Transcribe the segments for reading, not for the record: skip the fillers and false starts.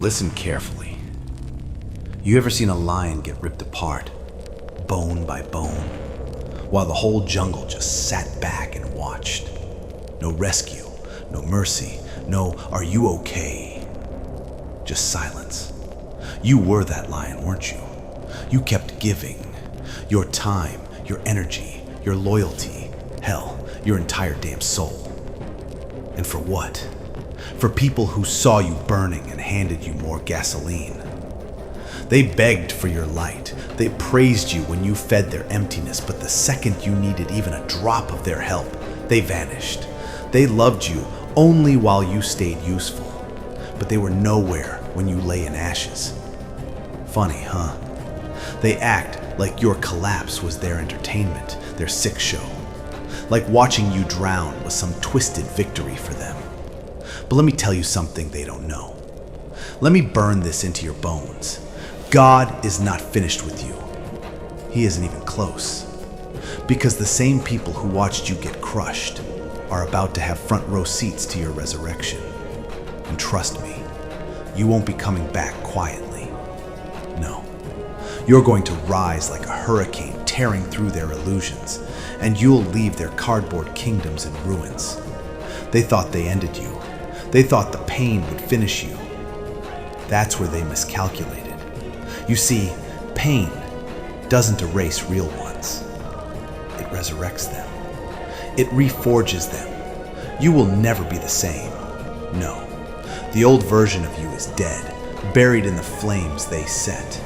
Listen carefully. You ever seen a lion get ripped apart, bone by bone, while the whole jungle just sat back and watched? No rescue, no mercy, no "are you okay?" Just silence. You were that lion, weren't you? You kept giving. Your time, your energy, your loyalty, hell, your entire damn soul. And for what? For people who saw you burning and handed you more gasoline. They begged for your light. They praised you when you fed their emptiness, but the second you needed even a drop of their help, they vanished. They loved you only while you stayed useful, but they were nowhere when you lay in ashes. Funny, huh? They act like your collapse was their entertainment, their sick show. Like watching you drown was some twisted victory for them. But let me tell you something they don't know. Let me burn this into your bones. God is not finished with you. He isn't even close. Because the same people who watched you get crushed are about to have front row seats to your resurrection. And trust me, you won't be coming back quietly. No. You're going to rise like a hurricane tearing through their illusions, and you'll leave their cardboard kingdoms in ruins. They thought they ended you. They thought the pain would finish you. That's where they miscalculated. You see, pain doesn't erase real ones. It resurrects them. It reforges them. You will never be the same. No. The old version of you is dead, buried in the flames they set.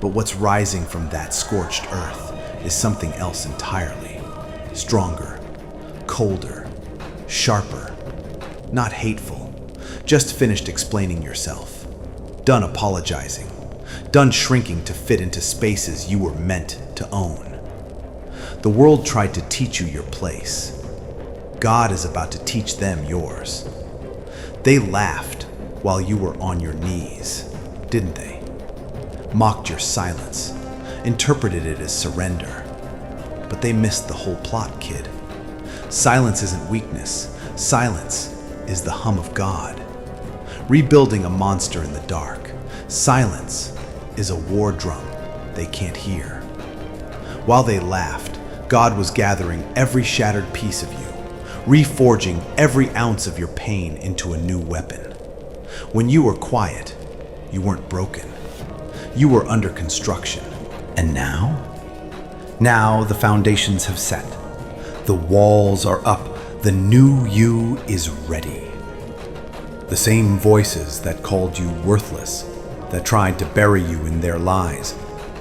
But what's rising from that scorched earth is something else entirely. Stronger, colder, sharper. Not hateful, just finished explaining yourself. Done apologizing. Done shrinking to fit into spaces you were meant to own. The world tried to teach you your place. God is about to teach them yours. They laughed while you were on your knees, didn't they? Mocked your silence, interpreted it as surrender. But they missed the whole plot, kid. Silence isn't weakness. Silence is the hum of God. Rebuilding a monster in the dark. Silence is a war drum they can't hear. While they laughed, God was gathering every shattered piece of you, reforging every ounce of your pain into a new weapon. When you were quiet, you weren't broken. You were under construction. And now? Now the foundations have set. The walls are up. The new you is ready. The same voices that called you worthless, that tried to bury you in their lies,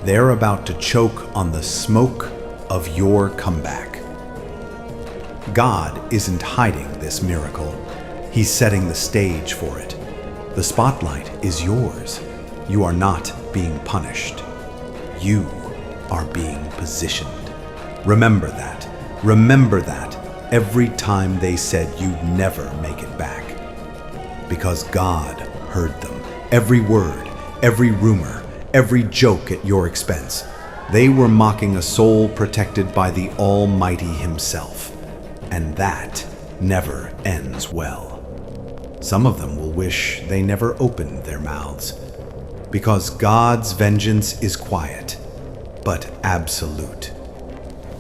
they're about to choke on the smoke of your comeback. God isn't hiding this miracle. He's setting the stage for it. The spotlight is yours. You are not being punished. You are being positioned. Remember that. Remember that. Every time they said you'd never make it back. Because God heard them. Every word, every rumor, every joke at your expense. They were mocking a soul protected by the Almighty Himself. And that never ends well. Some of them will wish they never opened their mouths. Because God's vengeance is quiet, but absolute.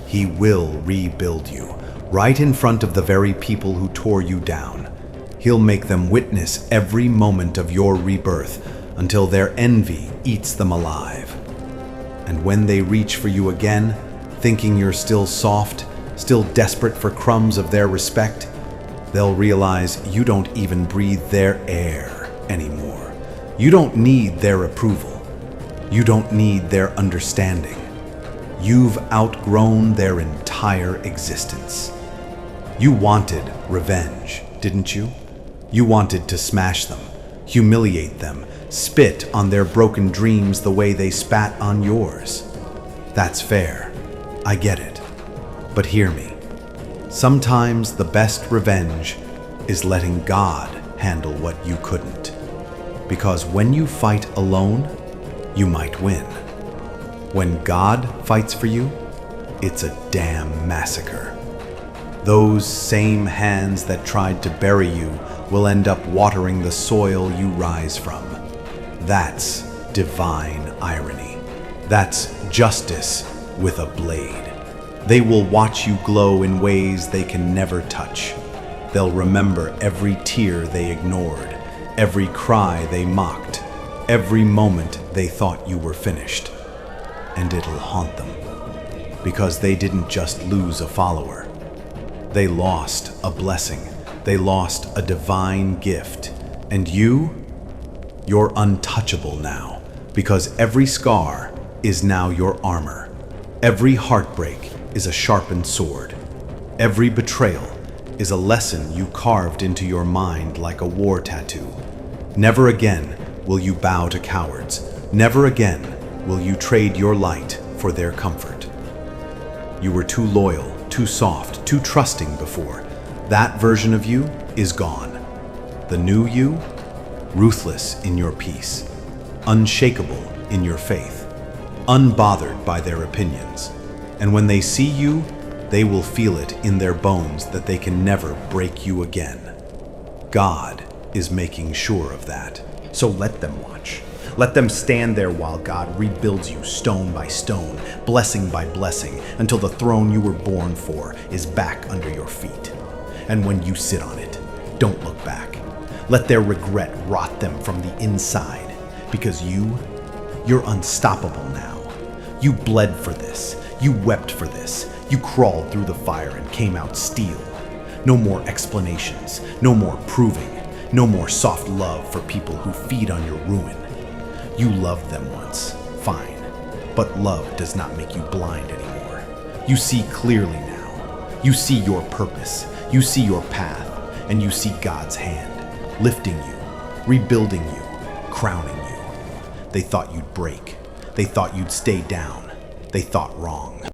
He will rebuild you. Right in front of the very people who tore you down. He'll make them witness every moment of your rebirth until their envy eats them alive. And when they reach for you again, thinking you're still soft, still desperate for crumbs of their respect, they'll realize you don't even breathe their air anymore. You don't need their approval. You don't need their understanding. You've outgrown their entire existence. You wanted revenge, didn't you? You wanted to smash them, humiliate them, spit on their broken dreams the way they spat on yours. That's fair. I get it. But hear me. Sometimes the best revenge is letting God handle what you couldn't. Because when you fight alone, you might win. When God fights for you, it's a damn massacre. Those same hands that tried to bury you will end up watering the soil you rise from. That's divine irony. That's justice with a blade. They will watch you glow in ways they can never touch. They'll remember every tear they ignored, every cry they mocked, every moment they thought you were finished. And it'll haunt them. Because they didn't just lose a follower. They lost a blessing. They lost a divine gift. And you're untouchable now. Because every scar is now your armor. Every heartbreak is a sharpened sword. Every betrayal is a lesson you carved into your mind like a war tattoo. Never again will you bow to cowards. Never again will you trade your light for their comfort. You were too loyal, too soft, too trusting before. That version of you is gone. The new you, ruthless in your peace, unshakable in your faith, unbothered by their opinions. And when they see you, they will feel it in their bones that they can never break you again. God is making sure of that. So let them watch. Let them stand there while God rebuilds you stone by stone, blessing by blessing, until the throne you were born for is back under your feet. And when you sit on it, don't look back. Let their regret rot them from the inside, because you're unstoppable now. You bled for this. You wept for this. You crawled through the fire and came out steel. No more explanations. No more proving. No more soft love for people who feed on your ruin. You loved them once, fine. But love does not make you blind anymore. You see clearly now. You see your purpose. You see your path. And you see God's hand, lifting you, rebuilding you, crowning you. They thought you'd break. They thought you'd stay down. They thought wrong.